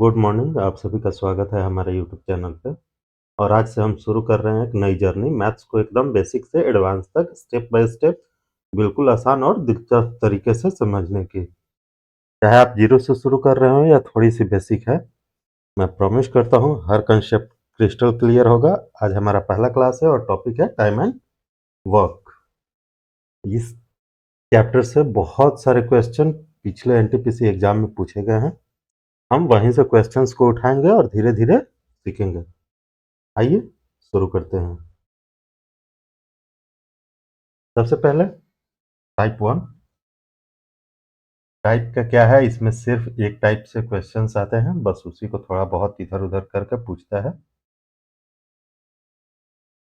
Good morning, आप सभी का स्वागत है हमारे यूट्यूब चैनल पे। और आज से हम शुरू कर रहे हैं एक नई जर्नी मैथ्स को एकदम बेसिक से एडवांस तक स्टेप बाय स्टेप बिल्कुल आसान और दिलचस्प तरीके से समझने की। चाहे आप जीरो से शुरू कर रहे हो या थोड़ी सी बेसिक है, मैं प्रॉमिस करता हूँ हर कंसेप्ट क्रिस्टल क्लियर होगा। आज हमारा पहला क्लास है और टॉपिक है टाइम एंड वर्क। इस चैप्टर से बहुत सारे क्वेश्चन पिछले एनटीपीसी एग्जाम में पूछे गए हैं। हम वहीं से क्वेश्चंस को उठाएंगे और धीरे धीरे सीखेंगे। आइए शुरू करते हैं। सबसे पहले टाइप वन। टाइप का क्या है, इसमें सिर्फ एक टाइप से क्वेश्चंस आते हैं, बस उसी को थोड़ा बहुत इधर उधर करके पूछता है।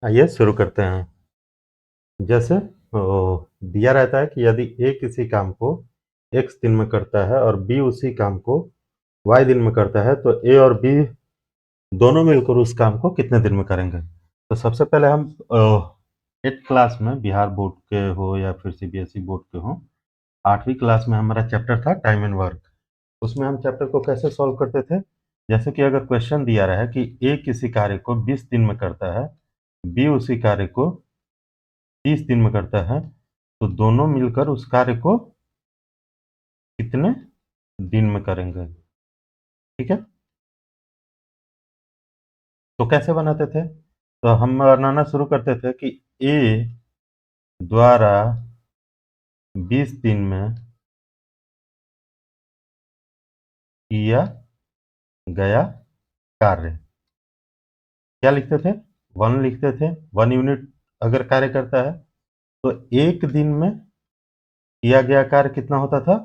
आइए शुरू करते हैं। जैसे दिया रहता है कि यदि ए किसी काम को x दिन में करता है और b उसी काम को y दिन में करता है, तो a और b दोनों मिलकर उस काम को कितने दिन में करेंगे। तो सबसे पहले हम 8th क्लास में, बिहार बोर्ड के हो या फिर सीबीएसई बोर्ड के हो, 8वीं क्लास में हमारा चैप्टर था टाइम एंड वर्क। उसमें हम चैप्टर को कैसे सॉल्व करते थे। जैसे कि अगर क्वेश्चन दिया रहा है कि ए किसी कार्य को 20 दिन में करता है, बी उसी कार्य को 30 दिन में करता है, तो दोनों मिलकर उस कार्य को कितने दिन में करेंगे। ठीक है, तो कैसे बनाते थे। तो हम बनाना शुरू करते थे कि ए द्वारा 20 दिन में किया गया कार्य क्या लिखते थे, 1 लिखते थे। 1 यूनिट अगर कार्य करता है तो एक दिन में किया गया कार्य कितना होता था,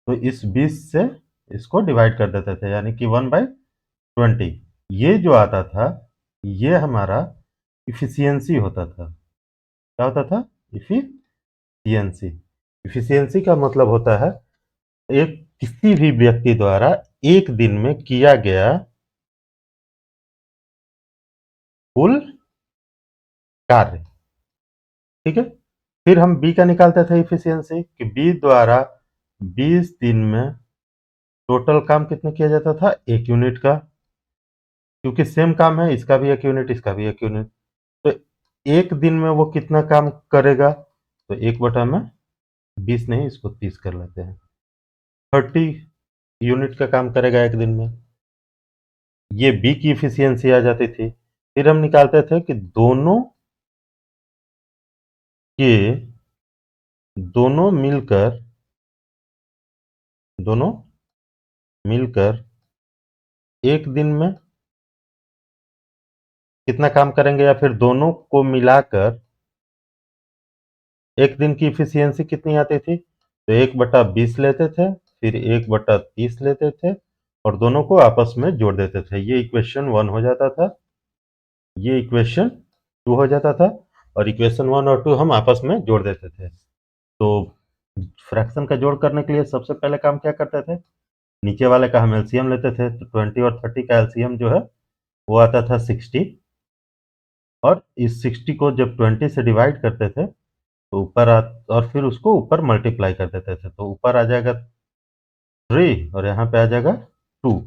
तो इस 20 से इसको डिवाइड कर देते थे, यानी कि 1/20। ये जो आता था ये हमारा इफिशियंसी होता था। क्या होता था, इफिशियंसी। इफिशियंसी का मतलब होता है एक किसी भी व्यक्ति द्वारा एक दिन में किया गया कुल कार्य। ठीक है, फिर हम बी का निकालते थे इफिशियंसी कि बी द्वारा 20 दिन में टोटल काम कितना किया जाता था, 1 यूनिट का। क्योंकि सेम काम है, इसका भी 1 यूनिट, इसका भी 1 यूनिट, तो एक दिन में वो कितना काम करेगा, तो 1/20 नहीं, इसको 30 कर लेते हैं, 30 यूनिट का काम करेगा एक दिन में। ये बी की इफिशियंसी आ जाती थी। फिर हम निकालते थे कि के दोनों मिलकर दोनों मिलकर एक दिन में कितना काम करेंगे, या फिर दोनों को मिलाकर एक दिन की इफिशियंसी कितनी आती थी, तो 1/20 लेते थे, फिर 1/30 लेते थे और दोनों को आपस में जोड़ देते थे। ये इक्वेशन 1 हो जाता था, ये इक्वेशन 2 हो जाता था, और इक्वेशन 1 और 2 हम आपस में जोड़ देते थे। तो फ्रैक्शन का जोड़ करने के लिए सबसे पहले काम क्या करते थे, नीचे वाले का हम एलसीएम लेते थे। तो 20 और 30 का एलसीएम जो है वो आता था 60, और इस 60 को जब 20 से डिवाइड करते थे तो ऊपर और फिर उसको ऊपर मल्टीप्लाई कर देते थे, तो ऊपर आ जाएगा 3 और यहाँ पे आ जाएगा 2।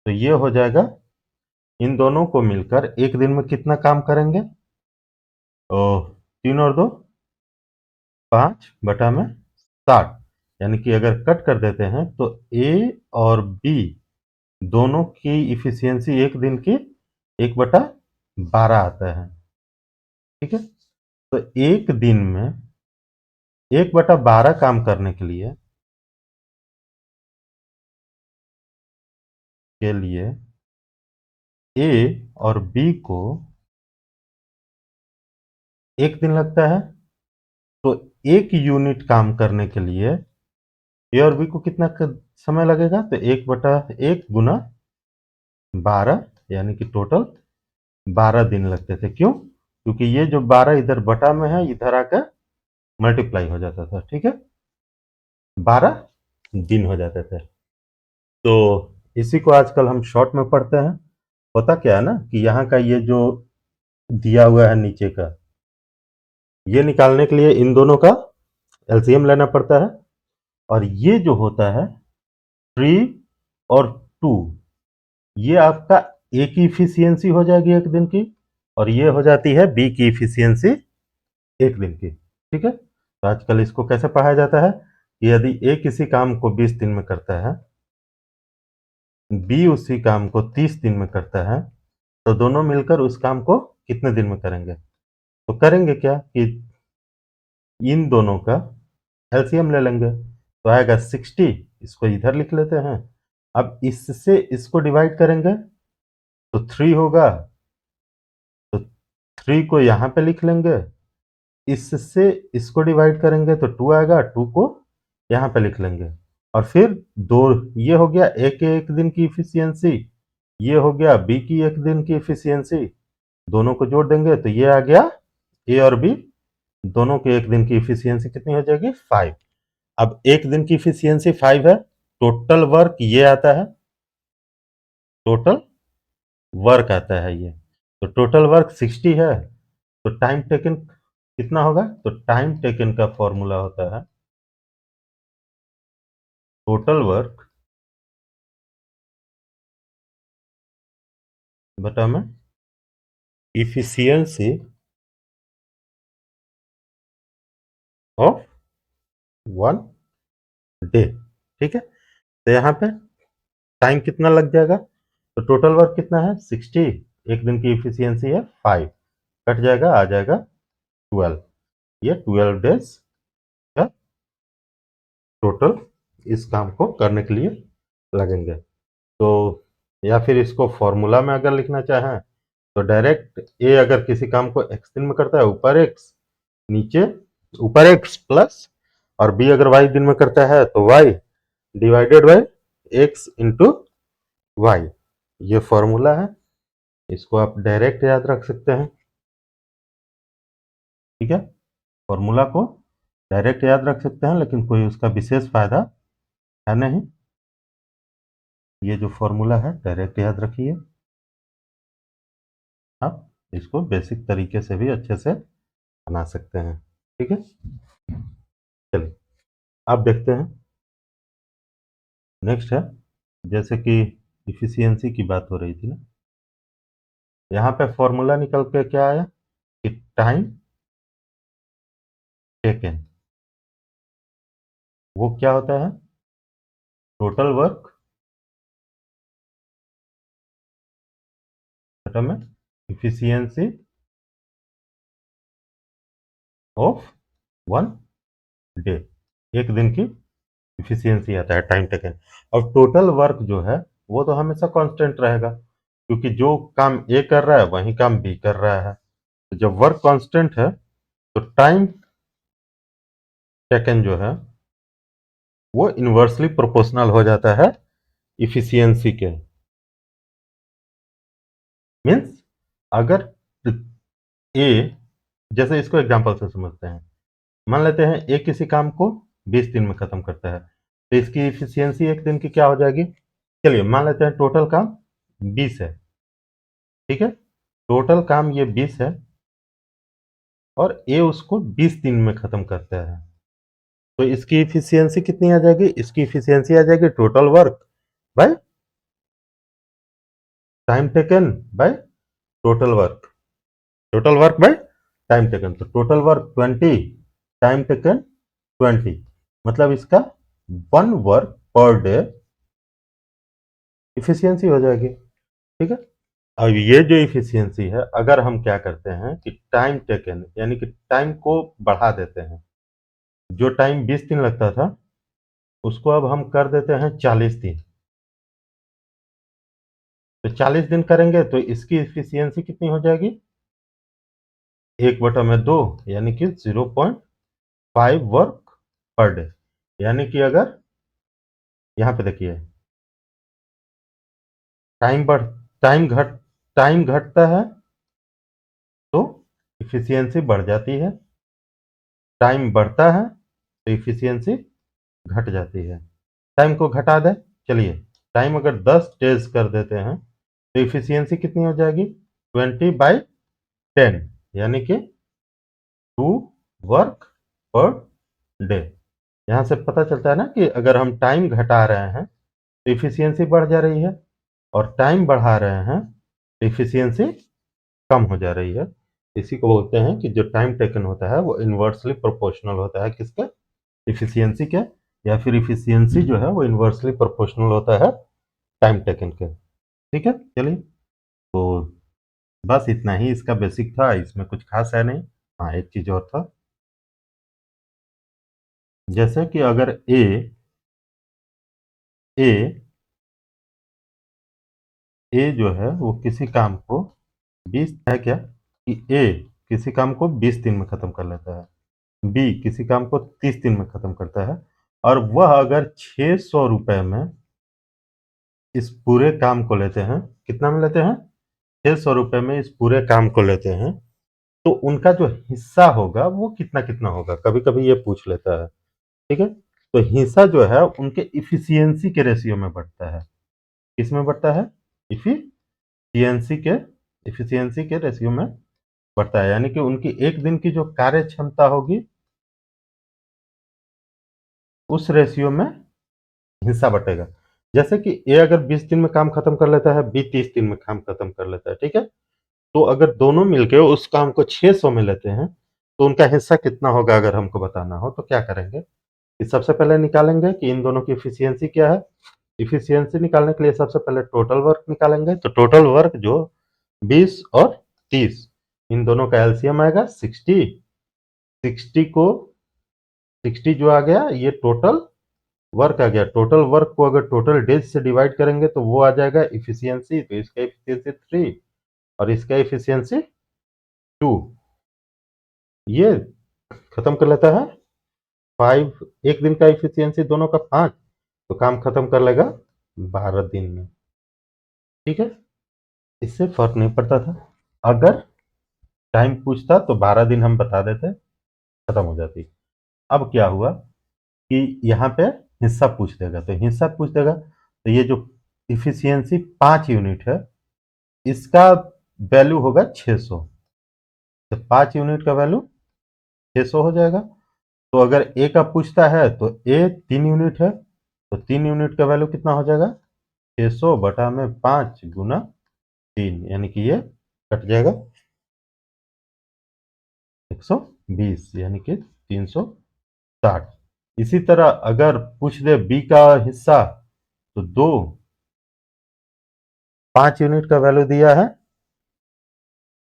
तो ये हो जाएगा, इन दोनों को मिलकर एक दिन में कितना काम करेंगे, तो 3 और 2 5/60। यानी कि अगर कट कर देते हैं तो ए और बी दोनों की इफिशियंसी एक दिन की 1/12 आता है। ठीक है, तो एक दिन में 1/12 काम करने के लिए ए और बी को एक दिन लगता है, तो एक यूनिट काम करने के लिए ए और बी को कितना समय लगेगा, तो 1/1 गुना 12, यानी कि टोटल 12 दिन लगते थे। क्यों, क्योंकि ये जो 12 इधर बटा में है, इधर आकर मल्टीप्लाई हो जाता था। ठीक है, 12 दिन हो जाते थे। तो इसी को आजकल हम शॉर्ट में पढ़ते हैं। होता क्या है ना कि यहाँ का ये जो दिया हुआ है नीचे का, ये निकालने के लिए इन दोनों का एलसीएम लेना पड़ता है, और ये जो होता है 3 और 2, ये आपका ए की इफिशियंसी हो जाएगी एक दिन की, और ये हो जाती है बी की इफिशियंसी एक दिन की। ठीक है, तो आजकल इसको कैसे पढ़ाया जाता है कि यदि ए किसी काम को 20 दिन में करता है, बी उसी काम को 30 दिन में करता है, तो दोनों मिलकर उस काम को कितने दिन में करेंगे? तो करेंगे क्या कि इन दोनों का एलसीएम ले लेंगे, तो आएगा 60, इसको इधर लिख लेते हैं। अब इससे इसको डिवाइड करेंगे तो 3 होगा, तो 3 को यहाँ पे लिख लेंगे, इससे इसको डिवाइड करेंगे तो 2 आएगा, 2 को यहाँ पे लिख लेंगे, और फिर दो, ये हो गया ए के एक दिन की इफिशियंसी, ये हो गया बी की एक दिन की इफिशियंसी, दोनों को जोड़ देंगे तो ये आ गया ए और बी दोनों के एक दिन की इफिशियंसी कितनी हो जाएगी? 5। अब एक दिन की इफिशियंसी 5 है, टोटल वर्क ये आता है, टोटल वर्क आता है ये, तो टोटल वर्क 60 है, तो टाइम टेकन कितना होगा? तो टाइम टेकन का फॉर्मूला होता है टोटल वर्क बटा में इफिशियंसी ऑफ 1 डे। ठीक है, तो यहाँ पे टाइम कितना लग जाएगा? तो टोटल वर्क कितना है? 60, एक दिन की इफिशियंसी है 5, कट जाएगा, आ जाएगा 12, ये 12 डेज का टोटल इस काम को करने के लिए लगेंगे। तो या फिर इसको फॉर्मूला में अगर लिखना चाहें तो डायरेक्ट ए अगर किसी काम को x दिन में करता है, ऊपर x, नीचे ऊपर x प्लस, और b अगर y दिन में करता है तो y divided by x into y, ये फॉर्मूला है, इसको आप डायरेक्ट याद रख सकते हैं। ठीक है, फॉर्मूला को डायरेक्ट याद रख सकते हैं, लेकिन कोई उसका विशेष फायदा है नहीं, ये जो फॉर्मूला है डायरेक्ट याद रखिए, आप इसको बेसिक तरीके से भी अच्छे से बना सकते हैं। ठीक है, चलिए आप देखते हैं नेक्स्ट है, जैसे कि इफिशियंसी की बात हो रही थी ना, यहाँ पे फॉर्मूला निकल के क्या आया कि टाइम टेकन, वो क्या होता है? टोटल वर्क में इफिशियंसी ऑफ 1 डे, एक दिन की इफिशियंसी आता है टाइम टेकन। और टोटल वर्क जो है वो तो हमेशा कांस्टेंट रहेगा, क्योंकि जो काम ए कर रहा है वही काम बी कर रहा है, तो जब वर्क कांस्टेंट है तो टाइम टेकन जो है वो इनवर्सली प्रोपोर्शनल हो जाता है इफिशियंसी के। मीन्स अगर ए, जैसे इसको एग्जांपल से समझते हैं, मान लेते हैं ए किसी काम को 20 दिन में खत्म करता है, तो इसकी इफिशियंसी एक दिन की क्या हो जाएगी? चलिए मान लेते हैं टोटल काम 20 है। ठीक है, टोटल काम ये 20 है और ए उसको 20 दिन में खत्म करता है, तो इसकी इफिशियंसी कितनी आ जाएगी? इसकी इफिशियंसी आ जाएगी total work by time taken by total work, total work by time taken, तो टोटल वर्क 20, टाइम टेकन 20, मतलब इसका 1 वर्क पर डे इफिशियंसी हो जाएगी। ठीक है, अब ये जो इफिशियंसी है, अगर हम क्या करते हैं कि टाइम टेकन यानी कि टाइम को बढ़ा देते हैं, जो टाइम 20 दिन लगता था उसको अब हम कर देते हैं 40 दिन, तो 40 दिन करेंगे तो इसकी इफिशियंसी कितनी हो जाएगी? 1/2 यानी कि 0.5 वर्क पर डे, यानी कि अगर यहाँ पे देखिए टाइम बढ़ टाइम घटता है तो इफिशियंसी बढ़ जाती है, टाइम बढ़ता है तो इफिशियंसी घट जाती है। टाइम को घटा दें, चलिए टाइम अगर 10 डेज कर देते हैं तो इफिशियंसी कितनी हो जाएगी? 20/10, यानी कि 2 वर्क पर डे। यहाँ से पता चलता है ना कि अगर हम टाइम घटा रहे हैं तो इफिशियंसी बढ़ जा रही है, और टाइम बढ़ा रहे हैं, एफिशिएंसी कम हो जा रही है। इसी को बोलते हैं कि जो टाइम टेकन होता है वो इन्वर्सली प्रोपोर्शनल होता है किसके, एफिशिएंसी के, या फिर एफिशिएंसी जो है वो इन्वर्सली प्रोपोर्शनल होता है टाइम टेकन के। ठीक है, चलिए, तो बस इतना ही इसका बेसिक था, इसमें कुछ खास है नहीं। हाँ, एक चीज और था, जैसे कि अगर ए ए ए जो है वो किसी काम को 20 है क्या, कि ए किसी काम को 20 दिन में खत्म कर लेता है, बी किसी काम को 30 दिन में खत्म करता है, और वह अगर 600 रुपए में इस पूरे काम को लेते हैं, कितना में लेते हैं, 600 रुपए में इस पूरे काम को लेते हैं, तो उनका जो हिस्सा होगा वो कितना कितना होगा, कभी कभी ये पूछ लेता है। ठीक है, तो हिस्सा जो है उनके इफिशियंसी के रेशियो में बढ़ता है। किस में बढ़ता है, इफिशियंसी के इफिशियंसी के रेशियो में बढ़ता है, यानी कि उनकी एक दिन की जो कार्य क्षमता होगी उस रेशियो में हिस्सा बटेगा। जैसे कि ए अगर 20 दिन में काम खत्म कर लेता है, बी 30 दिन में काम खत्म कर लेता है, ठीक है, तो अगर दोनों मिलकर उस काम को 600 में लेते हैं, तो उनका हिस्सा कितना होगा अगर हमको बताना हो तो क्या करेंगे कि सबसे पहले निकालेंगे कि इन दोनों की इफिशियंसी क्या है। इफिशियंसी निकालने के लिए सबसे पहले टोटल वर्क निकालेंगे, तो टोटल वर्क जो 20 और 30, इन दोनों का एलसीएम आएगा 60। 60 को 60 जो आ गया ये टोटल वर्क आ गया। टोटल वर्क को अगर टोटल डेज से डिवाइड करेंगे तो वो आ जाएगा इफिशियंसी, तो इसका इफिशियंसी 3 और इसका इफिशियंसी 2। ये खत्म कर लेता है 5, एक दिन का इफिशियंसी दोनों का 5, तो काम खत्म कर लेगा 12 दिन में। ठीक है, इससे फर्क नहीं पड़ता था, अगर टाइम पूछता तो 12 दिन हम बता देते, खत्म हो जाती। अब क्या हुआ कि यहाँ पे हिस्सा पूछ देगा, तो हिस्सा पूछ देगा तो ये जो इफिशियंसी 5 यूनिट है इसका वैल्यू होगा 600, तो 5 यूनिट का वैल्यू 600 हो जाएगा। तो अगर ए का पूछता है तो ए 3 यूनिट है, तो 3 यूनिट का वैल्यू कितना हो जाएगा, 600 बटा में 5 गुना 3, यानी कि ये कट जाएगा 120, यानी कि 360। इसी तरह अगर पूछ दे बी का हिस्सा, तो 5 यूनिट का वैल्यू दिया है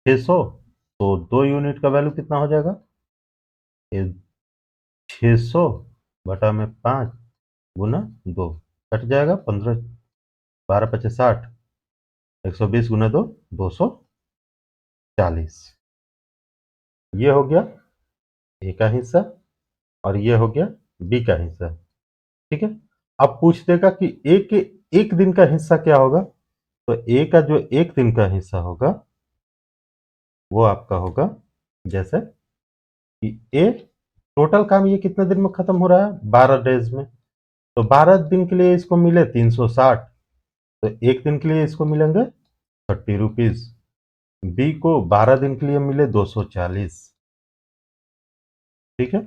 600, तो 2 यूनिट का वैल्यू कितना हो जाएगा, 600 बटा में 5 गुना 2, कट जाएगा 15, 12 पचे 60, 120 गुना 2, 240। ये हो गया ए का हिस्सा और ये हो गया बी का हिस्सा। ठीक है, अब पूछ देगा कि ए के एक दिन का हिस्सा क्या होगा, तो ए का जो एक दिन का हिस्सा होगा वो आपका होगा, जैसे कि ए टोटल काम ये कितने दिन में खत्म हो रहा है, 12 डेज में, तो 12 दिन के लिए इसको मिले 360, तो एक दिन के लिए इसको मिलेंगे 30 रुपीज। बी को 12 दिन के लिए मिले 240। ठीक है,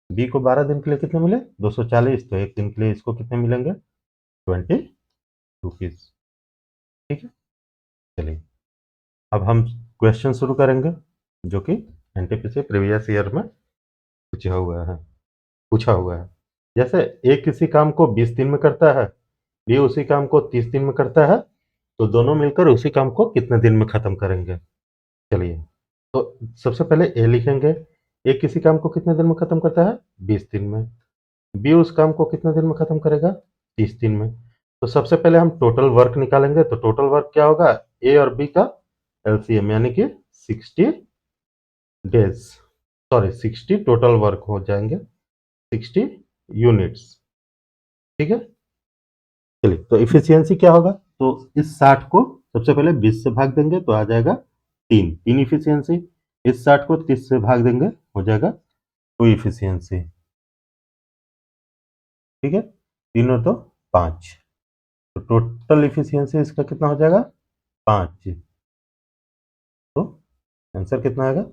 बी को 12 दिन के लिए कितने मिले 240, तो एक दिन के लिए इसको कितने मिलेंगे 20 रुपीज। ठीक है, चलिए अब हम क्वेश्चन शुरू करेंगे जो कि एनटीपीसी प्रीवियस ईयर में पूछा हुआ है। जैसे ए किसी काम को 20 दिन में करता है, बी उसी काम को 30 दिन में करता है, तो दोनों मिलकर उसी काम को कितने दिन में खत्म करेंगे। चलिए, तो सबसे पहले ए लिखेंगे, ए किसी काम को कितने दिन में खत्म करता है 20 दिन में, बी उस काम को कितने दिन में खत्म करेगा 30 दिन में। तो सबसे पहले हम टोटल वर्क निकालेंगे, तो टोटल वर्क क्या होगा, ए और बी का एलसीएम, यानी कि 60 डेज, सॉरी 60 टोटल वर्क हो जाएंगे, 60 यूनिट्स। ठीक है, चलिए, तो इफिशियंसी क्या होगा, तो इस 60 को सबसे पहले 20 से भाग देंगे तो आ जाएगा 3 इफिशियंसी, इस 60 को 30 से भाग देंगे हो जाएगा 2 इफिशियंसी। ठीक है, 3 और 2 5, तो टोटल इफिशियंसी इसका कितना हो जाएगा 5, तो आंसर कितना आएगा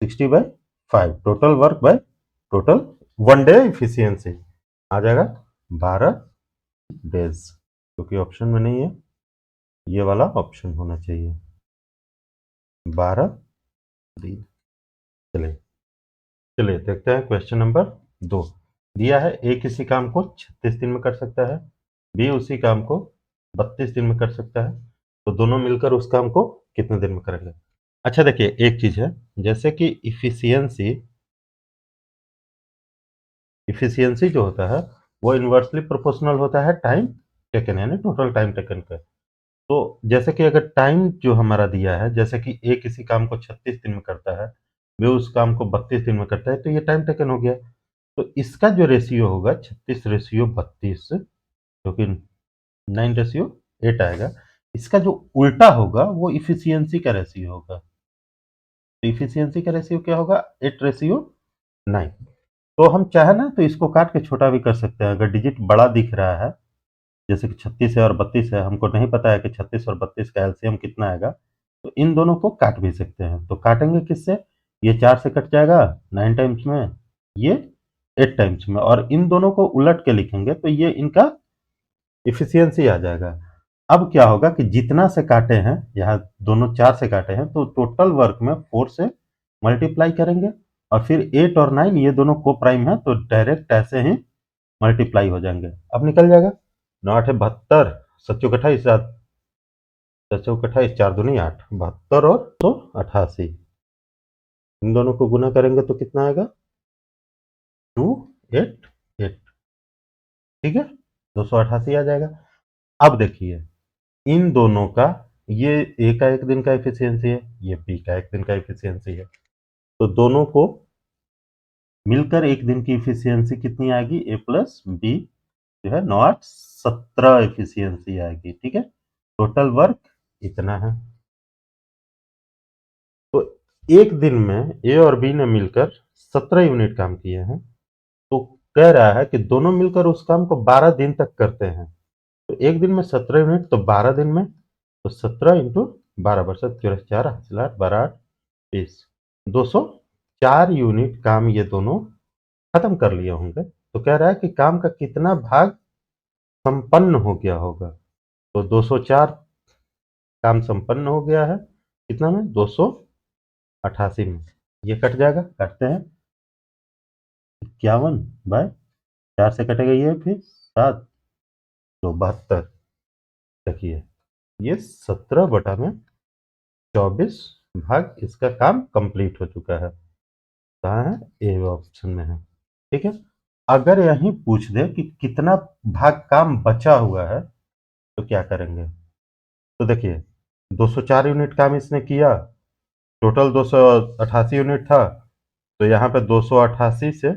60/5, total work by total 1 day efficiency आ जाएगा 12 डेज। क्योंकि ऑप्शन में नहीं है, ये वाला ऑप्शन होना चाहिए 12 दिन। चलिए चलिए देखते हैं क्वेश्चन नंबर 2। दिया है ए किसी काम को 36 दिन में कर सकता है, बी उसी काम को 32 दिन में कर सकता है, तो दोनों मिलकर उस काम को कितने दिन में करेंगे। अच्छा देखिए, एक चीज है, जैसे कि इफिशियंसी इफिशियंसी जो होता है वो इन्वर्सली प्रोपोर्शनल होता है टाइम टेकन, यानी टोटल टाइम टेकन का। तो जैसे कि अगर टाइम जो हमारा दिया है, जैसे कि ए किसी काम को 36 दिन में करता है, बी उस काम को 32 दिन में करता है, तो ये टाइम टेकन हो गया। तो इसका जो रेशियो होगा 36 रेशियो 32, जो कि 9 रेशियो 8 आएगा। इसका जो उल्टा होगा वो इफिशियंसी का रेशियो होगा। तो इफिशियंसी का रेशियो क्या होगा? 8 रेशियो 9। तो हम चाहे ना तो इसको काट के छोटा भी कर सकते हैं। अगर डिजिट बड़ा दिख रहा है, जैसे कि 36 है और 32 है, हमको नहीं पता है कि 36 और 32 का एलसीएम कितना आएगा, तो इन दोनों को काट भी सकते हैं। तो काटेंगे किससे? ये 4 से कट जाएगा 9 टाइम्स में, ये 8 टाइम्स में, और इन दोनों को उलट के लिखेंगे तो ये इनका इफिशियंसी आ जाएगा। अब क्या होगा कि जितना से काटे हैं, यहाँ दोनों 4 से काटे हैं, तो टोटल वर्क में 4 से मल्टीप्लाई करेंगे, और फिर 8 और 9 ये दोनों को प्राइम है, तो डायरेक्ट ऐसे ही मल्टीप्लाई हो जाएंगे। अब निकल जाएगा 9 8 72, 7 चौक 28, 7 चौक 28, 4 दूनी 8, 72 और 188, इन दोनों को गुना करेंगे तो कितना आएगा? 288। ठीक है, 288 आ जाएगा। अब देखिए, इन दोनों का, ये ए का एक दिन का एफिशिएंसी है, ये बी का एक दिन का एफिशिएंसी है, तो दोनों को मिलकर एक दिन की एफिशिएंसी कितनी आएगी? ए प्लस बी जो है 9 8 17 एफिशिएंसी आएगी। ठीक है, टोटल वर्क इतना है। तो एक दिन में ए और बी ने मिलकर 17 यूनिट काम किए हैं, तो कह रहा है कि दोनों मिलकर उस काम को 12 दिन तक करते हैं। तो एक दिन में 17 यूनिट, तो 12 दिन में, तो 17 इंटू 12 बरसत 4 हासिल 8 12 8 20, 204 यूनिट काम ये दोनों खत्म कर लिए होंगे। तो कह रहा है कि काम का कितना भाग संपन्न हो गया होगा। तो 204 काम संपन्न हो गया है, कितना में? 288 में। ये कट जाएगा, काटते हैं। 51/4 से कटेगा ये, फिर 7 तो 72। देखिए, ये 17 बटा में 24 भाग इसका काम कंप्लीट हो चुका है। कहाँ है? ए ऑप्शन में है। ठीक है, अगर यही पूछ दे कि कितना भाग काम बचा हुआ है, तो क्या करेंगे? तो देखिए, 204 यूनिट काम इसने किया, टोटल 288 यूनिट था, तो यहाँ पे 288 से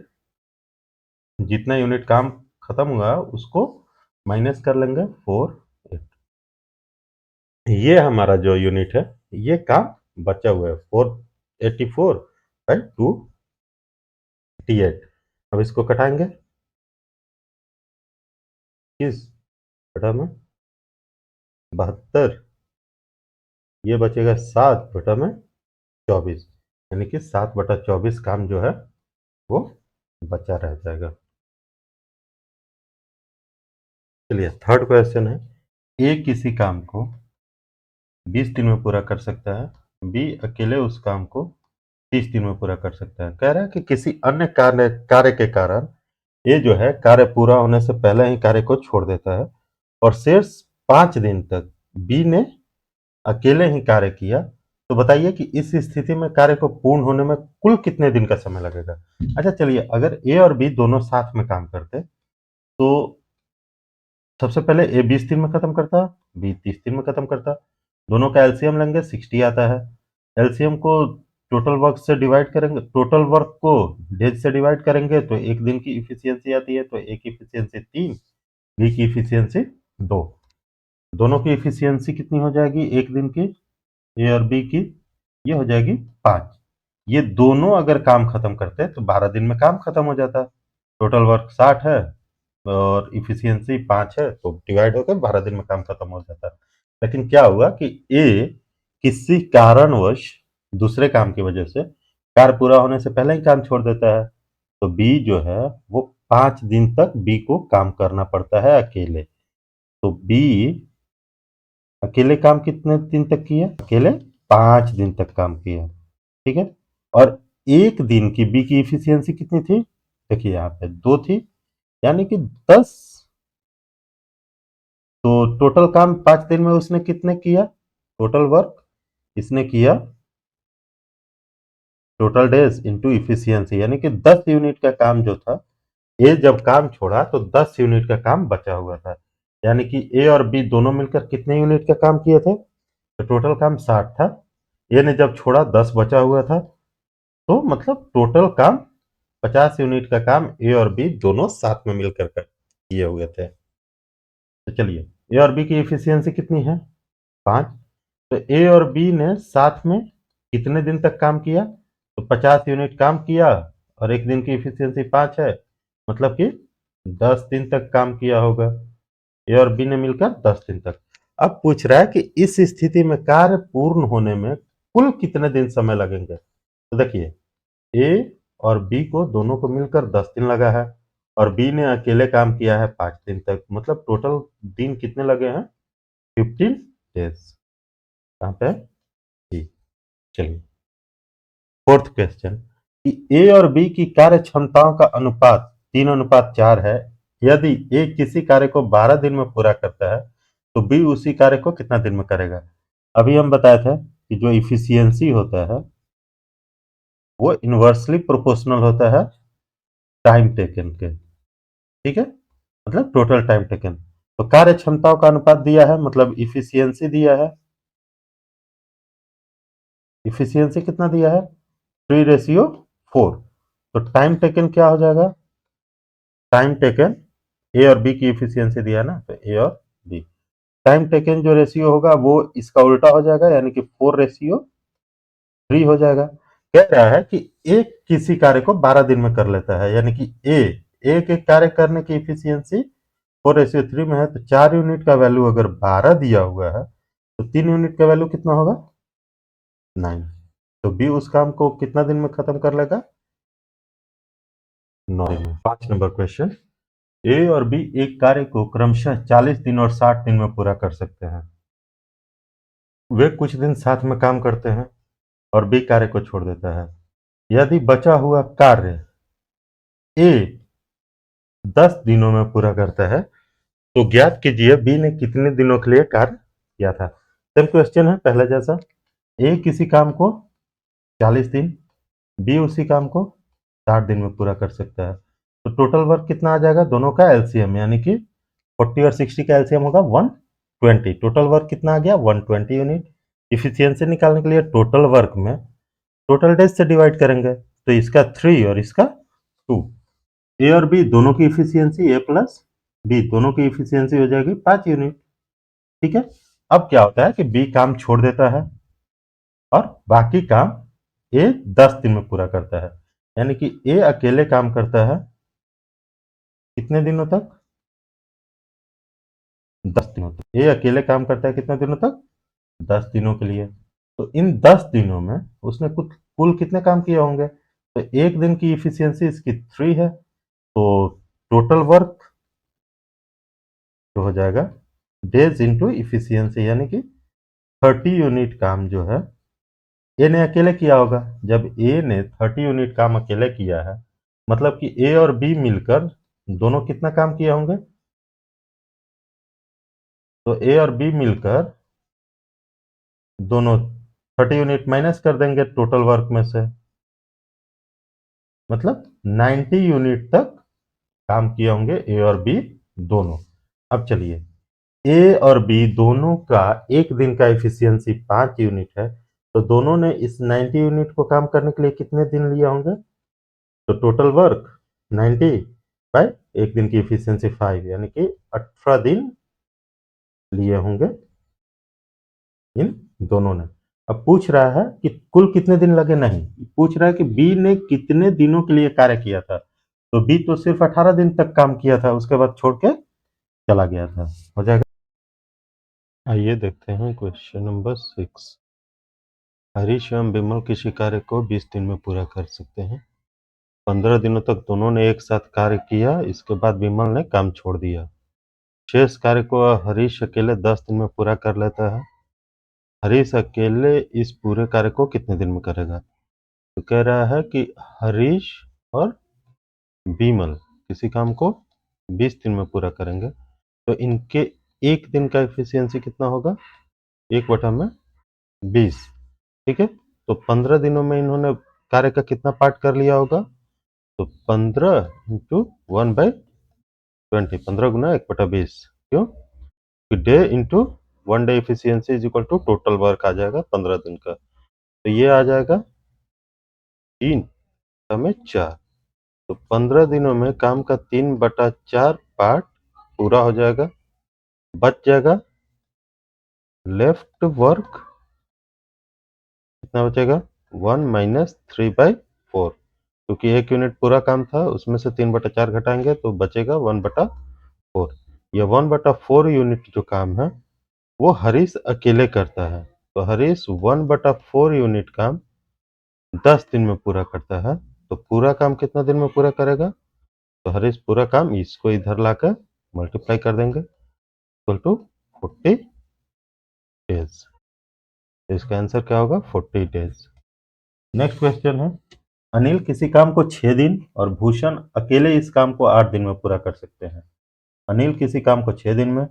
जितना यूनिट काम खत्म हुआ उसको माइनस कर लेंगे 4। ये हमारा जो यूनिट है, ये काम बचा हुआ है 484/288। अब इसको कटाएंगे, किस बटा में? 72, ये बचेगा 7 बटा में 24, यानी कि 7/24 काम जो है वो बचा रह जाएगा। चलिए, थर्ड क्वेश्चन है, ए किसी काम को 20 दिन में पूरा कर सकता है, बी अकेले उस काम को 30 दिन में पूरा कर सकता है। कह रहा है कि किसी अन्य कार्य के कारण ये जो है कार्य पूरा होने से पहले ही कार्य को छोड़ देता है, और शेष 5 दिन तक बी ने अकेले ही कार्य किया, तो बताइए कि इस स्थिति में कार्य को पूर्ण होने में कुल कितने दिन का समय लगेगा। अच्छा चलिए, अगर ए और बी दोनों साथ में काम करते, तो सबसे पहले ए 20 दिन में खत्म करता, बी 30 दिन में खत्म करता, दोनों का एलसीएम लेंगे 60 आता है। एलसीएम को टोटल वर्क से डिवाइड करेंगे, टोटल वर्क को डेज से डिवाइड करेंगे, तो एक दिन की इफिशियंसी आती है, तो ए की इफिशियंसी 3, बी की इफिशियंसी 2, दोनों की इफिशियंसी कितनी हो जाएगी एक दिन की? ए और बी की ये हो जाएगी 5। ये दोनों अगर काम खत्म करते हैं तो 12 दिन में काम खत्म हो जाता। टोटल वर्क 60 है और इफिशियंसी 5 है, तो डिवाइड होकर 12 दिन में काम खत्म हो जाता। लेकिन क्या हुआ कि ए किसी कारणवश, दूसरे काम की वजह से, कार्य पूरा होने से पहले ही काम छोड़ देता है, तो बी जो है वो 5 दिन तक बी को काम करना पड़ता है अकेले। तो बी अकेले काम कितने दिन तक किया? अकेले 5 दिन तक काम किया, ठीक है। और एक दिन की बी की इफिशियंसी कितनी थी? देखिए यहाँ पे 2 थी, यानी कि 10। तो टोटल काम 5 दिन में उसने कितने किया? टोटल वर्क इसने किया, टोटल डेज इंटू इफिशियंसी, यानी कि 10 यूनिट का काम जो था, ए जब काम छोड़ा तो 10 यूनिट का काम बचा हुआ था। यानी कि ए और बी दोनों मिलकर कितने यूनिट का काम किए थे? तो टोटल काम 60 था। ए ने जब छोड़ा 10 बचा हुआ था, तो मतलब टोटल काम 50 यूनिट का काम ए और बी दोनों साथ में मिलकर किए हुए थे। तो चलिए, ए और बी की इफिशियंसी कितनी है? 5। तो ए और बी ने साथ में कितने दिन तक काम किया? तो 50 यूनिट काम किया, और एक दिन की इफिशियंसी 5 है, मतलब कि 10 दिन तक काम किया होगा। ए और बी ने मिलकर 10 दिन तक। अब पूछ रहा है कि इस स्थिति में कार्य पूर्ण होने में कुल कितने दिन समय लगेंगे? तो देखिए, ए और बी को दोनों को मिलकर 10 दिन लगा है, और बी ने अकेले काम किया है 5 दिन तक, मतलब टोटल दिन कितने लगे हैं? 15 डेज। कहाँ पे? जी, चलिए, फोर्थ क्वेश्चन कि ए और बी की कार्य क्षमताओं का अनुपात 3:4 है। यदि ए किसी कार्य को 12 दिन में पूरा करता है, तो बी उसी कार्य को कितना दिन में करेगा? अभी हम बताए थे कि जो इफिशियंसी होता है वो इनवर्सली प्रोपोर्शनल होता है टाइम टेकन के, ठीक है, मतलब टोटल टाइम टेकन। तो कार्य क्षमताओं का अनुपात दिया है, मतलब इफिशियंसी दिया है। इफिशियंसी कितना दिया है? 3:4। तो टाइम टेकन क्या हो जाएगा? टाइम टेकन, ए और बी की इफिशियंसी दिया ना, तो ए और बी, टाइम टेकन जो रेशियो होगा वो इसका उल्टा हो जाएगा, यानी कि 4:3 हो जाएगा। कह रहा है कि एक किसी कार्य को 12 दिन में कर लेता है, यानी कि ए एक एक कार्य करने की इफिशियंसी 4:3 में है, तो 4 यूनिट का वैल्यू अगर 12 दिया हुआ है, तो 3 यूनिट का वैल्यू कितना होगा? 9। तो बी उस काम को कितना दिन में खत्म कर लेगा? 9 दिन में। 5 नंबर क्वेश्चन, ए और बी एक कार्य को क्रमशः 40 दिन और 60 दिन में पूरा कर सकते हैं। वे कुछ दिन साथ में काम करते हैं और बी कार्य को छोड़ देता है। यदि बचा हुआ कार्य ए 10 दिनों में पूरा करता है, तो ज्ञात कीजिए बी ने कितने दिनों के लिए कार्य किया था। सेम क्वेश्चन है पहले जैसा। ए किसी काम को 40 दिन, बी उसी काम को 60 दिन में पूरा कर सकता है। तो टोटल वर्क कितना आ जाएगा? दोनों का एलसीएम, यानी कि 40 और 60 का एलसीएम होगा 120। टोटल वर्क कितना आ गया? 120 यूनिट। इफिशियंसी निकालने के लिए टोटल वर्क में टोटल डेज से डिवाइड करेंगे, तो इसका 3 और इसका 2। ए और बी दोनों की इफिशियंसी, ए प्लस बी दोनों की इफिशियंसी हो जाएगी 5 यूनिट, ठीक है। अब क्या होता है कि बी काम छोड़ देता है और बाकी काम ए 10 दिन में पूरा करता है, यानी कि ए अकेले काम करता है कितने दिनों तक? 10 दिनों तक। ए अकेले काम करता है कितने दिनों तक? 10 दिनों के लिए। तो इन 10 दिनों में उसने कुछ कुल कितने काम किए होंगे? तो एक दिन की इफिशियंसी इसकी 3 है, तो टोटल वर्क जो हो जाएगा डेज इंटू इफिशियंसी, यानी कि 30 यूनिट काम जो है ए ने अकेले किया होगा। जब ए ने 30 यूनिट काम अकेले किया है, मतलब कि ए और बी मिलकर दोनों कितना काम किए होंगे? तो ए और बी मिलकर दोनों 30 यूनिट माइनस कर देंगे टोटल वर्क में से, मतलब 90 यूनिट तक काम किए होंगे ए और बी दोनों। अब चलिए, ए और बी दोनों का एक दिन का एफिशिएंसी 5 यूनिट है, तो दोनों ने इस 90 यूनिट को काम करने के लिए कितने दिन लिए होंगे? तो टोटल वर्क 90 बाय एक दिन की एफिशिएंसी 5, यानी कि 18 दिन लिए होंगे इन दोनों ने। अब पूछ रहा है कि कुल कितने दिन लगे, नहीं पूछ रहा है कि बी ने कितने दिनों के लिए कार्य किया था। तो बी तो सिर्फ 18 दिन तक काम किया था, उसके बाद छोड़ के चला गया था। हो जाएगा। आइए देखते हैं क्वेश्चन नंबर 6। हरीश एवं विमल किसी कार्य को 20 दिन में पूरा कर सकते हैं। 15 दिनों तक दोनों ने एक साथ कार्य किया, इसके बाद विमल ने काम छोड़ दिया। शेष कार्य को हरीश अकेले 10 दिन में पूरा कर लेता है। हरीश अकेले इस पूरे कार्य को कितने दिन में करेगा? तो कह रहा है कि हरीश और विमल किसी काम को 20 दिन में पूरा करेंगे, तो इनके एक दिन का एफिशिएंसी कितना होगा? 1/20, ठीक है। तो 15 दिनों में इन्होंने कार्य का कितना पार्ट कर लिया होगा? तो 15 इंटू 1/20, 15 गुना 1/20, क्यों? Day into 1 day efficiency is equal to total work आ जाएगा 15 दिन का, तो ये आ जाएगा 3 में 4, तो 15 दिनों में काम का 3/4 पार्ट पूरा हो जाएगा। बच जाएगा लेफ्ट वर्क, कितना बचेगा? 1 - 3/4, क्योंकि 1 यूनिट पूरा काम था, उसमें से 3/4 घटाएंगे तो बचेगा 1/4। ये 1/4 यूनिट जो काम है वो हरीश अकेले करता है, तो हरीश 1/4 यूनिट काम 10 दिन में पूरा करता है, तो पूरा काम कितना दिन में पूरा करेगा? तो हरीश पूरा काम इसको इधर लाकर मल्टीप्लाई कर देंगे, इक्वल टू 40 डेज। इसका आंसर क्या होगा? 40 डेज। नेक्स्ट क्वेश्चन है, अनिल किसी काम को 6 दिन और भूषण अकेले इस काम को 8 दिन में पूरा कर सकते हैं। अनिल किसी काम को 6 दिन में,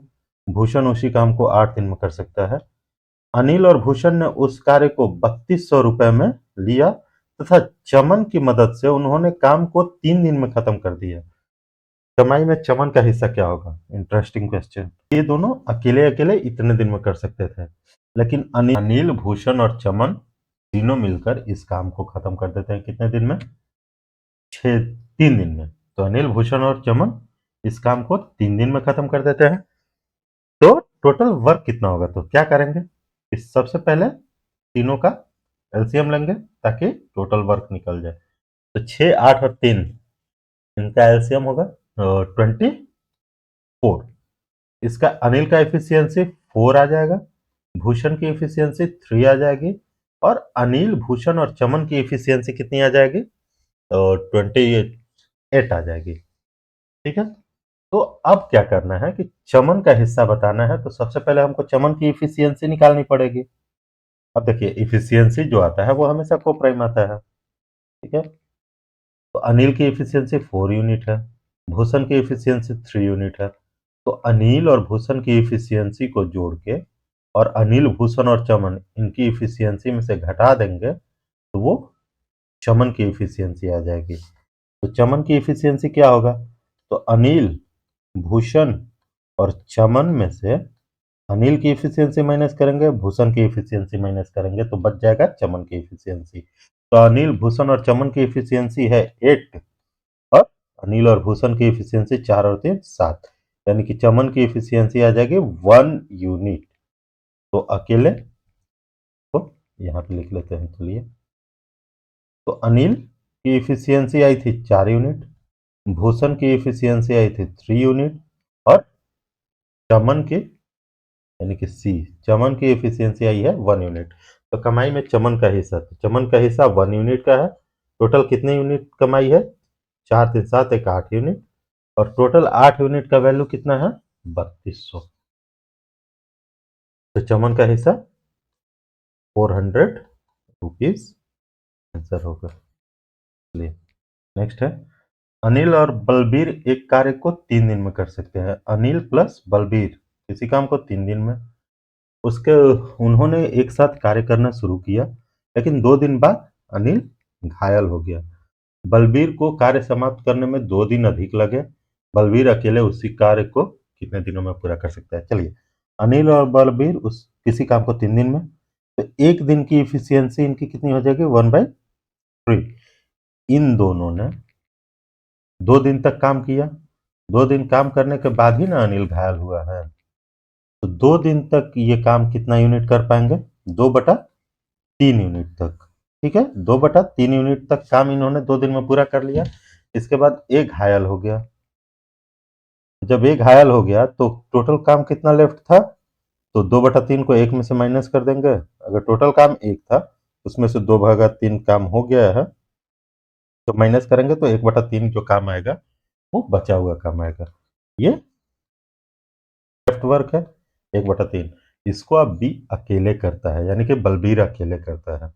भूषण उसी काम को 8 दिन में कर सकता है। अनिल और भूषण ने उस कार्य को 3200 रुपए में लिया तथा चमन की मदद से उन्होंने काम को 3 दिन में खत्म कर दिया। कमाई में चमन का हिस्सा क्या होगा? Interesting question. ये दोनों अकेले अकेले इतने दिन में कर सकते थे, लेकिन अनिल, भूषण और चमन तीनों मिलकर इस काम को खत्म कर देते हैं कितने दिन में? 3 दिन में। तो अनिल, भूषण और चमन इस काम को 3 दिन में खत्म कर देते हैं, तो टोटल वर्क कितना होगा? तो क्या करेंगे, इस सबसे पहले तीनों का एलसीएम लेंगे ताकि टोटल वर्क निकल जाए। तो 6, 8 और 3, इनका एलसीएम होगा 24। इसका अनिल का एफिशिएंसी 4 आ जाएगा, भूषण की एफिशिएंसी 3 आ जाएगी, और अनिल, भूषण और चमन की एफिशिएंसी कितनी आ जाएगी? तो 28 आ जाएगी, ठीक है। तो अब क्या करना है कि चमन का हिस्सा बताना है, तो सबसे पहले हमको चमन की एफिशिएंसी निकालनी पड़ेगी। अब देखिए, एफिशिएंसी जो आता है वो हमेशा को प्राइम आता है, ठीक है। तो अनिल की एफिशिएंसी 4 यूनिट है, भूषण की एफिशिएंसी 3 यूनिट है, तो अनिल और भूषण की एफिशिएंसी को जोड़ के और अनिल, भूषण और चमन इनकी एफिशिएंसी में से घटा देंगे तो वो चमन की एफिशिएंसी आ जाएगी। तो चमन की एफिशिएंसी क्या होगा? तो अनिल, भूषण और चमन में से अनिल की एफिशिएंसी माइनस करेंगे, भूषण की एफिशिएंसी माइनस करेंगे, तो बच जाएगा चमन की एफिशिएंसी। तो अनिल, भूषण और चमन की एफिशिएंसी है 8, और अनिल और भूषण की एफिशिएंसी 4 और 3 7, यानी कि चमन की एफिशिएंसी आ जाएगी 1 यूनिट। तो अकेले तो यहाँ पे लिख लेते हैं, चलिए। तो अनिल की एफिशिएंसी आई थी 4 यूनिट, भूषण की एफिशिएंसी आई थी 3 यूनिट, और चमन की, यानी कि सी, चमन की एफिशिएंसी आई है 1 यूनिट। तो कमाई में चमन का हिस्सा, तो चमन का हिस्सा 1 यूनिट का है। टोटल कितने यूनिट कमाई है? 4 3 7 1 8 यूनिट, और टोटल 8 यूनिट का वैल्यू कितना है? 3200। तो चमन का हिस्सा 400 रुपीज आंसर होगा। चलिए नेक्स्ट है, अनिल और बलबीर एक कार्य को 3 दिन में कर सकते हैं। अनिल प्लस बलबीर किसी काम को 3 दिन में, उसके उन्होंने एक साथ कार्य करना शुरू किया, लेकिन 2 दिन बाद अनिल घायल हो गया। बलबीर को कार्य समाप्त करने में 2 दिन अधिक लगे। बलबीर अकेले उसी कार्य को कितने दिनों में पूरा कर सकता है? चलिए, अनिल और बलबीर उस किसी काम को 3 दिन में, तो 1 दिन की एफिशिएंसी इनकी कितनी हो जाएगी? 1/3। इन दोनों ने 2 दिन तक काम किया, 2 दिन काम करने के बाद ही ना अनिल घायल हुआ है, तो 2 दिन तक ये काम कितना यूनिट कर पाएंगे? 2/3 यूनिट तक, ठीक है। 2/3 यूनिट तक काम इन्होंने 2 दिन में पूरा कर लिया। इसके बाद एक घायल हो गया, जब एक घायल हो गया तो टोटल काम कितना लेफ्ट था? तो 2/3 को 1 में से माइनस कर देंगे। अगर टोटल काम 1 था, उसमें से 2/3 काम हो गया है, तो माइनस करेंगे तो 1/3 जो काम आएगा वो बचा हुआ काम आएगा। ये लेफ्ट वर्क है 1/3। इसको अब बी अकेले करता है, यानी कि बलबीर अकेले करता है।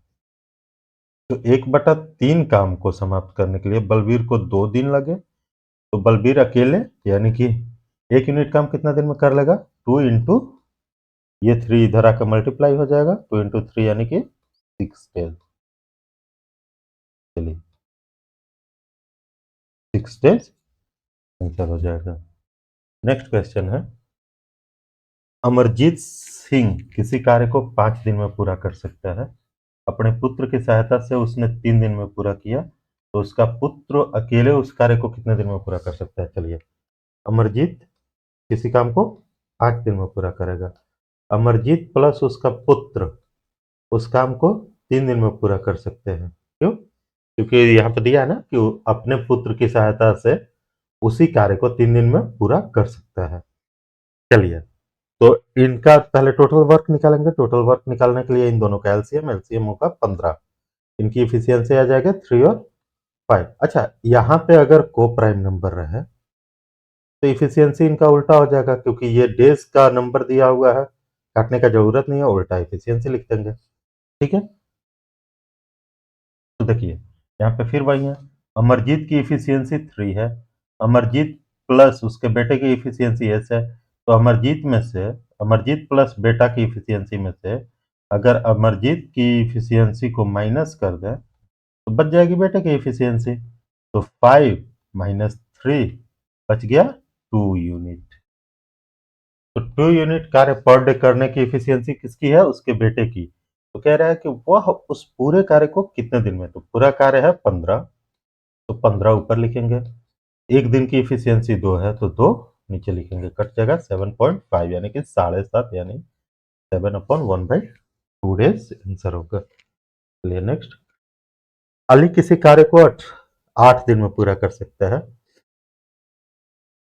तो 1/3 काम को समाप्त करने के लिए बलबीर को 2 दिन लगे, तो बलबीर अकेले यानी कि 1 यूनिट काम कितना दिन में कर लेगा? 2 इंटू ये 3 इधर आकर मल्टीप्लाई हो जाएगा, 2 इंटू 3 यानी कि 6 डेज। चलिए 6 डेज आंसर हो जाएगा। नेक्स्ट क्वेश्चन है, अमरजीत सिंह किसी कार्य को 5 दिन में पूरा कर सकता है। अपने पुत्र की सहायता से उसने 3 दिन में पूरा किया, तो उसका पुत्र अकेले उस कार्य को कितने दिन में पूरा कर सकता है? चलिए, अमरजीत किसी काम को 5 दिन में पूरा करेगा। अमरजीत प्लस उसका पुत्र उस काम को 3 दिन में पूरा कर सकते हैं। क्यों? क्योंकि यहाँ पे दिया है ना कि वो अपने पुत्र की सहायता से उसी कार्य को 3 दिन में पूरा कर सकता है। चलिए, तो इनका पहले टोटल वर्क निकालेंगे। टोटल वर्क निकालने के लिए इन दोनों का एलसीएम, एलसीएम होगा 15। इनकी इफिशियंसी आ जाएगा 3 और 5। अच्छा, यहाँ पे अगर को प्राइम नंबर रहे तो इफिशियंसी इनका उल्टा हो जाएगा, क्योंकि ये डेज का नंबर दिया हुआ है, काटने का जरूरत नहीं है, उल्टा इफिशियंसी लिख देंगे। ठीक है, तो देखिए यहाँ पे फिर वही है, अमरजीत की इफिशियंसी 3 है, अमरजीत प्लस उसके बेटे की इफिशियंसी एस है, तो अमरजीत में से अमरजीत प्लस बेटा की इफिशियंसी में से अगर अमरजीत की इफिशियंसी को माइनस कर दें तो बच जाएगी बेटे की इफिशियंसी। तो 5 माइनस 3 बच गया 2 यूनिट। तो 2 यूनिट कार्य पर डे करने की इफिशियंसी किसकी है? उसके बेटे की। तो कह रहा है कि वह उस पूरे कार्य को कितने दिन में, तो पूरा कार्य है 15, तो 15 ऊपर लिखेंगे। एक दिन की इफिशियंसी 2 है तो 2 नीचे लिखेंगे, कट जाएगा 7.5 यानी कि 7.5 यानी 7/1/2 डेज आंसर होगा। चलिए नेक्स्ट, अली किसी कार्य को 8 दिन में पूरा कर सकता है।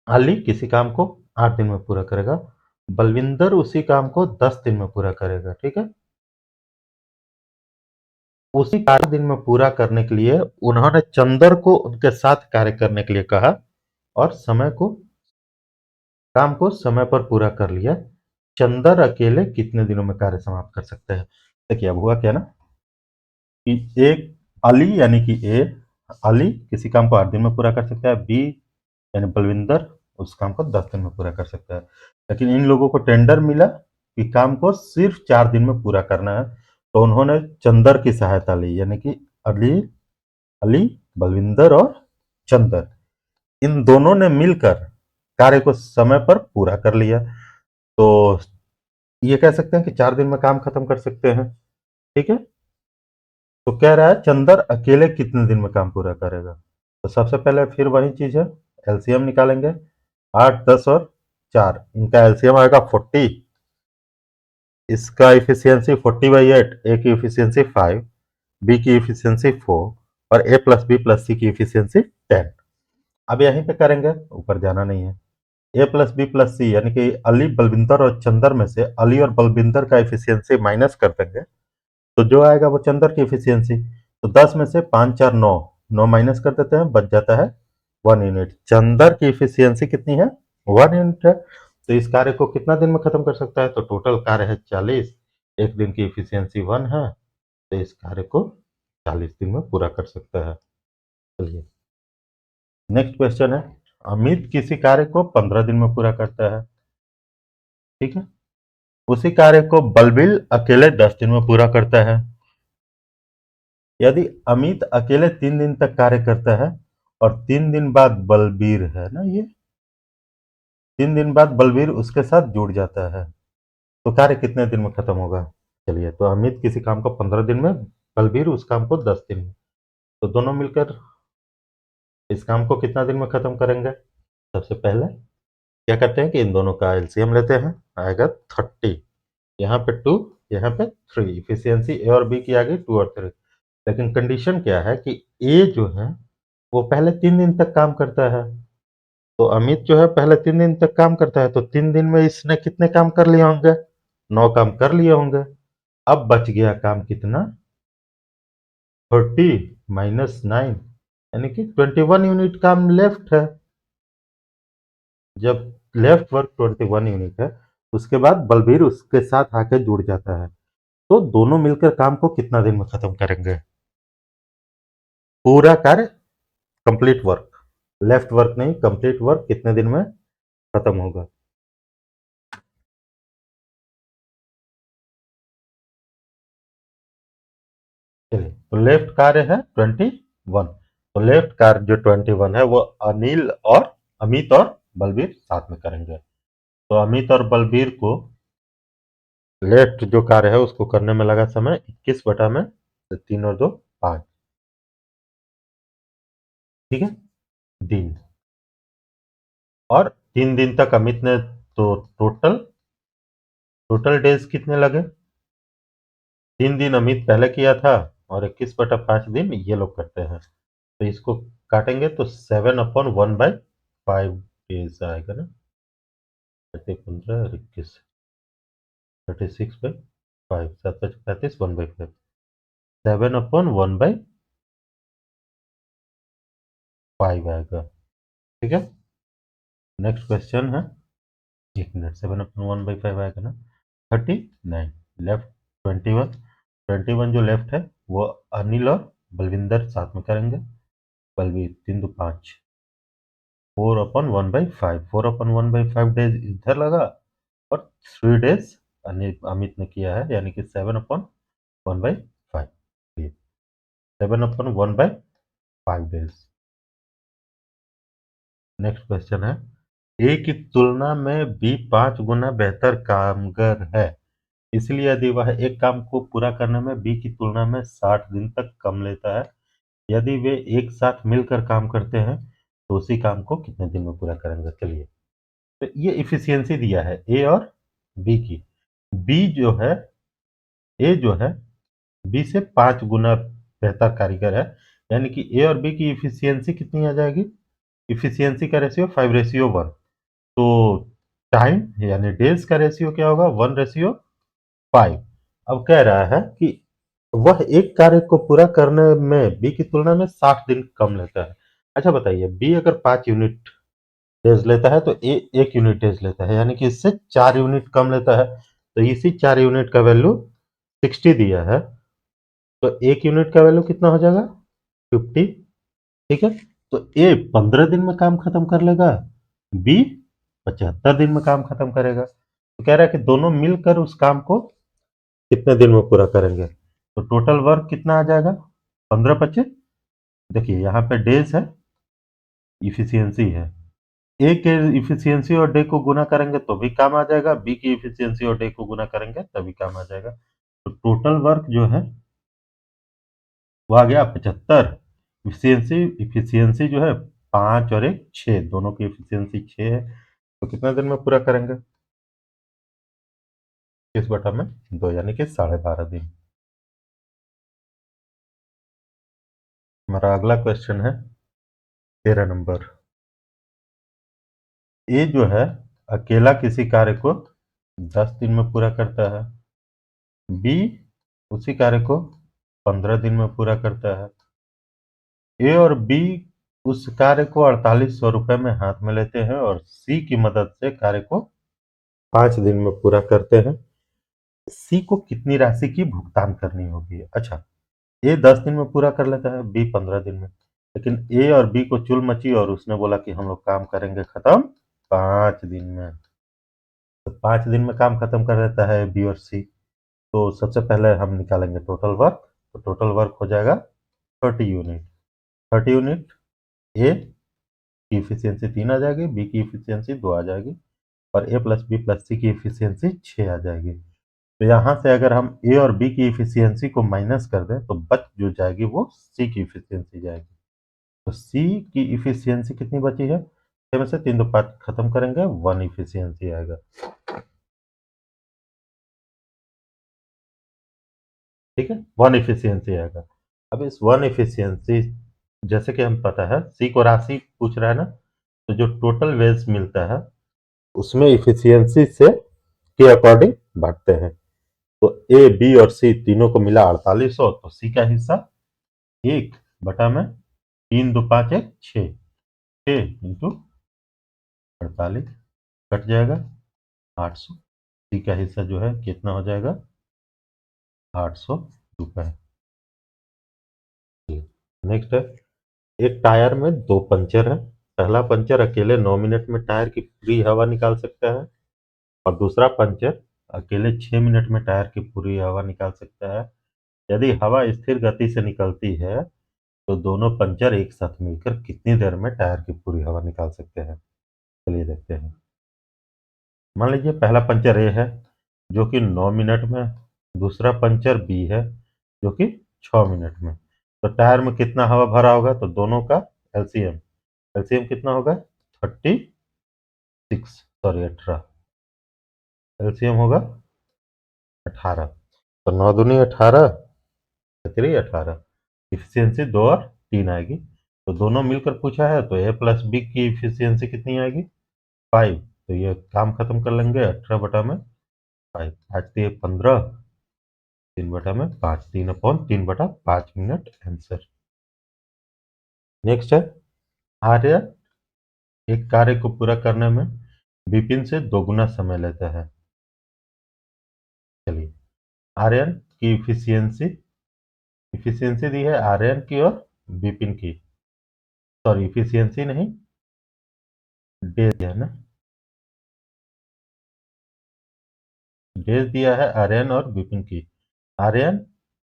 अली किसी काम को 8 दिन में पूरा करेगा, बलविंदर उसी काम को 10 दिन में पूरा करेगा। ठीक है, उसी कार्य दिन में पूरा करने के लिए उन्होंने चंदर को उनके साथ कार्य करने के लिए कहा और काम को समय पर पूरा कर लिया। चंदर अकेले कितने दिनों में कार्य समाप्त कर सकते हैं? देखिए अब हुआ क्या ना कि एक अली यानी कि ए, अली किसी काम को 8 दिन में पूरा कर सकता है, बी यानी बलविंदर उस काम को 10 दिन में पूरा कर सकता है। लेकिन इन लोगों को टेंडर मिला कि काम को सिर्फ 4 दिन में पूरा करना है, तो उन्होंने चंदर की सहायता ली, यानी कि अली अली बलविंदर और चंदर इन दोनों ने मिलकर कार्य को समय पर पूरा कर लिया। तो ये कह सकते हैं कि 4 दिन में काम खत्म कर सकते हैं। ठीक है, तो कह रहा है चंदर अकेले कितने दिन में काम पूरा करेगा। तो सबसे पहले फिर वही चीज है, एलसीएम निकालेंगे। 8, 10 और 4, इनका एलसीएम आएगा 40। इसका इफिशियंसी 40/8, ए की इफिशियंसी 5, बी की इफिशियंसी 4 और ए प्लस बी प्लस सी की इफिशियंसी 10। अब यहीं पे करेंगे, ऊपर जाना नहीं है। ए प्लस बी प्लस सी यानी कि अली बलविंदर और चंदर में से अली और बलविंदर का इफिशियंसी माइनस कर देंगे, तो जो आएगा वो चंदर की इफिशियंसी। तो 10 में से 5 4 9, 9 माइनस कर देते हैं, बच जाता है 1 यूनिट। चंदर की इफिशियंसी कितनी है? 1 यूनिट है। तो इस कार्य को कितना दिन में खत्म कर सकता है? तो टोटल कार्य है 40, एक दिन की इफिशियंसी 1 है, तो इस कार्य को 40 दिन में पूरा कर सकता है। चलिए नेक्स्ट क्वेश्चन है, अमित किसी कार्य को 15 दिन में पूरा करता है। ठीक है, उसी कार्य को बलबीर अकेले 10 दिन में पूरा करता है। यदि अमित अकेले 3 दिन तक कार्य करता है और 3 दिन बाद बलबीर है ना, ये 3 दिन बाद बलबीर उसके साथ जुड़ जाता है, तो कार्य कितने दिन में खत्म होगा? चलिए, तो अमित किसी काम को 15 दिन में, बलबीर उस काम को 10 दिन में, तो दोनों मिलकर इस काम को कितना दिन में खत्म करेंगे? सबसे पहले क्या करते हैं कि इन दोनों का एलसीएम लेते हैं, आएगा 30। यहाँ पे 2, यहाँ पे 3, इफिशियंसी ए और बी की आ गई 2 और 3। लेकिन कंडीशन क्या है कि ए जो है वो पहले 3 दिन तक काम करता है, तो अमित जो है पहले 3 दिन तक काम करता है, तो 3 दिन में इसने कितने काम कर लिए होंगे? 9 काम कर लिए होंगे। अब बच गया काम कितना? 30 माइनस 9 यानी कि 21 यूनिट काम लेफ्ट है। जब लेफ्ट वर्क 21 यूनिट है, उसके बाद बलबीर उसके साथ आके जुड़ जाता है, तो दोनों मिलकर काम को कितना दिन में खत्म करेंगे? पूरा कार्य, कंप्लीट वर्क, लेफ्ट वर्क नहीं, कंप्लीट वर्क कितने दिन में खत्म होगा? चलिए, तो लेफ्ट कार्य है 21, तो लेफ्ट कार्य जो 21 है वो अनिल और अमित और बलबीर साथ में करेंगे। तो अमित और बलबीर को लेफ्ट जो कार्य है उसको करने में लगा समय 21 बटा में 3 और 2 5, ठीक है, दिन। और 3 दिन तक अमित ने, तो टोटल डेज कितने लगे? 3 दिन अमित पहले किया था और 21/5 दिन ये लोग करते हैं, तो इसको काटेंगे तो 7/1/5 डेज आएगा ना, 15 और 21, 36/5, 7/35, 1/5, 7/1/5 आएगा, ठीक है। नेक्स्ट क्वेश्चन है, एक मिनट, 7/1/5 आएगा ना, 39, लेफ्ट 21, 21 जो लेफ्ट है वो अनिल और बलविंदर साथ में करेंगे, बलवीर 3 2 5, 4/1/5, 4/1/5 डेज इधर लगा और 3 डेज अमित ने किया है, यानी कि 7/1/5, 7/1/5 डेज। नेक्स्ट क्वेश्चन है, ए की तुलना में बी 5 गुना बेहतर कामगर है, इसलिए यदि वह एक काम को पूरा करने में बी की तुलना में 60 दिन तक कम लेता है, यदि वे एक साथ मिलकर काम करते हैं तो उसी काम को कितने दिन में पूरा करेंगे? चलिए, तो ये इफिशियंसी दिया है ए और बी की। बी जो है, ए जो है बी से 5 गुना बेहतर कारीगर है, यानी कि ए और बी की इफिशियंसी कितनी आ जाएगी? इफिशियंसी का रेशियो 5:1, तो टाइम यानी डेज का रेशियो क्या होगा? 1:5। अब कह रहा है कि वह एक कार्य को पूरा करने में बी की तुलना में 60 दिन कम लेता है। अच्छा बताइए, बी अगर 5 यूनिट डेज लेता है तो ए 1 यूनिट डेज लेता है, यानी कि इससे 4 यूनिट कम लेता है, तो इसी 4 यूनिट का वैल्यू 60 दिया है, तो 1 यूनिट का वैल्यू कितना हो जाएगा? 50, ठीक है। तो ए 15 दिन में काम खत्म कर लेगा, बी 75 दिन में काम खत्म करेगा, तो कह रहा है कि दोनों मिलकर उस काम को कितने दिन में पूरा करेंगे? तो टोटल वर्क कितना आ जाएगा? 15 25, देखिए यहाँ पे डेज है, इफिशियंसी है, ए के इफिशियंसी और डे को गुना करेंगे तो भी काम आ जाएगा, बी की इफिशियंसी और डे को गुना करेंगे तभी काम आ जाएगा, तो टोटल वर्क जो है वो आ गया 75। इफिशियंसी इफिशियंसी जो है 5 और 1 6, दोनों की इफिशियंसी 6 है, तो कितना दिन में पूरा करेंगे? 30/2, यानी कि 12.5 दिन। हमारा अगला क्वेश्चन है 13 नंबर। ए जो है अकेला किसी कार्य को 10 दिन में पूरा करता है, बी उसी कार्य को 15 दिन में पूरा करता है, ए और बी उस कार्य को 4800 रुपये में हाथ में लेते हैं और सी की मदद से कार्य को 5 दिन में पूरा करते हैं, सी को कितनी राशि की भुगतान करनी होगी? अच्छा, ए 10 दिन में पूरा कर लेता है, बी 15 दिन में, लेकिन ए और बी को चुल मची और उसने बोला कि हम लोग काम करेंगे खत्म 5 दिन में, तो 5 दिन में काम खत्म कर देता है बी और सी, तो सबसे पहले हम निकालेंगे टोटल वर्क, तो टोटल वर्क हो जाएगा 30 यूनिट, 30 यूनिट, ए की इफिशियंसी 3 आ जाएगी, बी की इफिशियंसी 2 आ जाएगी और ए प्लस बी प्लस सी की इफिशियंसी 6 आ जाएगी, तो यहाँ से अगर हम ए और बी की इफिशियंसी को माइनस कर दें तो बच जो जाएगी वो सी की इफिशियंसी जाएगी, तो सी की इफिशियंसी कितनी बची है? 6 में से 3 2 5 खत्म करेंगे, 1 इफिशियंसी आएगा, ठीक है, 1 इफिशियंसी आएगा। अब इस 1 इफिशियंसी, जैसे कि हम पता है सी को राशि पूछ रहा है ना, तो जो टोटल वेज मिलता है उसमें इफिशियंसी से के अकॉर्डिंग बांटते हैं, तो ए बी और सी तीनों को मिला 4800, तो सी का हिस्सा 1/3 2 5 1 6, 6 इंटू 48, कट जाएगा 800, सी का हिस्सा जो है कितना हो जाएगा 800 रुपये। नेक्स्ट है, एक टायर में 2 पंचर है। पहला पंचर अकेले 9 मिनट में टायर की पूरी हवा निकाल सकता है और दूसरा पंचर अकेले 6 मिनट में टायर की पूरी हवा निकाल सकता है। यदि हवा स्थिर गति से निकलती है तो दोनों पंचर एक साथ मिलकर कितनी देर में टायर की पूरी हवा निकाल सकते हैं? चलिए देखते हैं। मान लीजिए पहला पंचर ए है जो कि 9 मिनट में, दूसरा पंचर बी है जो कि 6 मिनट में। तो टायर में कितना हवा भरा होगा? तो दोनों का एलसीएम एलसीएम कितना होगा 36, सॉरी 18, एलसीएम होगा 18। तो 9 दूनी 18, 18, इफिशियंसी 2 और 3 आएगी। तो दोनों मिलकर पूछा है तो ए प्लस बी की इफिशियंसी कितनी आएगी 5। तो ये काम खत्म कर लेंगे 18/5, 8×3 = 15, 3/5, 3/3/5 मिनट आंसर। नेक्स्ट है, आर्य एक कार्य को पूरा करने में विपिन से 2 गुना समय लेता है। चलिए, आर्यन की इफिशियंसी दी है आर्यन की और विपिन की, सॉरी इफिशियंसी नहीं, डेज दिया है ना, डेज दिया है आर्यन और विपिन की। आर्यन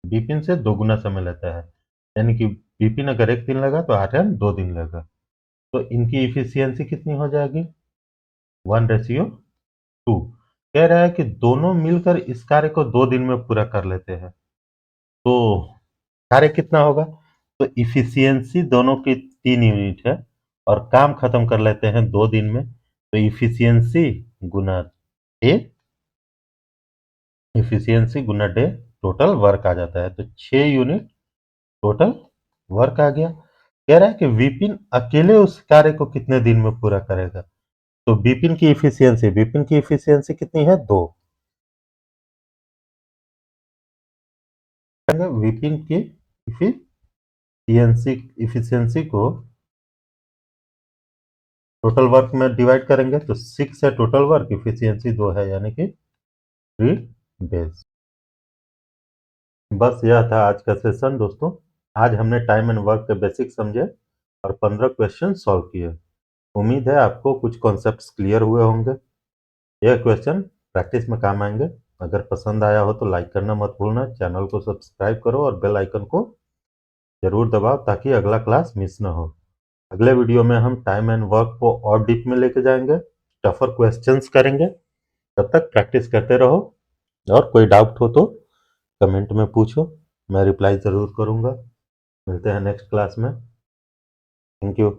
विपिन से 2 गुना समय लेता है, यानी कि विपिन अगर 1 दिन लगा तो आर्यन 2 दिन लगा। तो इनकी इफिशियंसी कितनी हो जाएगी 1:2। कह रहा है कि दोनों मिलकर इस कार्य को 2 दिन में पूरा कर लेते हैं, तो कार्य कितना होगा? तो इफिशियंसी दोनों की 3 यूनिट है और काम खत्म कर लेते हैं 2 दिन में। तो इफिशियंसी गुना डे, इफिशियंसी गुना डे टोटल वर्क आ जाता है। तो 6 यूनिट टोटल वर्क आ गया। कह रहा है कि विपिन अकेले उस कार्य को कितने दिन में पूरा करेगा? तो विपिन की इफिशियंसी कितनी है 2। विपिन की इफिशियंसी को टोटल वर्क में डिवाइड करेंगे तो 6 है टोटल वर्क, इफिशियंसी 2 है, यानी कि 3 डेज। बस यह था आज का सेशन दोस्तों। आज हमने टाइम एंड वर्क के बेसिक समझे और 15 क्वेश्चन सॉल्व किए। उम्मीद है आपको कुछ कॉन्सेप्ट्स क्लियर हुए होंगे। यह क्वेश्चन प्रैक्टिस में काम आएंगे। अगर पसंद आया हो तो लाइक करना मत भूलना, चैनल को सब्सक्राइब करो और बेल आइकन को जरूर दबाओ ताकि अगला क्लास मिस ना हो। अगले वीडियो में हम टाइम एंड वर्क को और डीप में लेके जाएंगे, टफर क्वेश्चंस करेंगे। तब तक प्रैक्टिस करते रहो और कोई डाउट हो तो कमेंट में पूछो, मैं रिप्लाई ज़रूर करूँगा। मिलते हैं नेक्स्ट क्लास में। Thank you.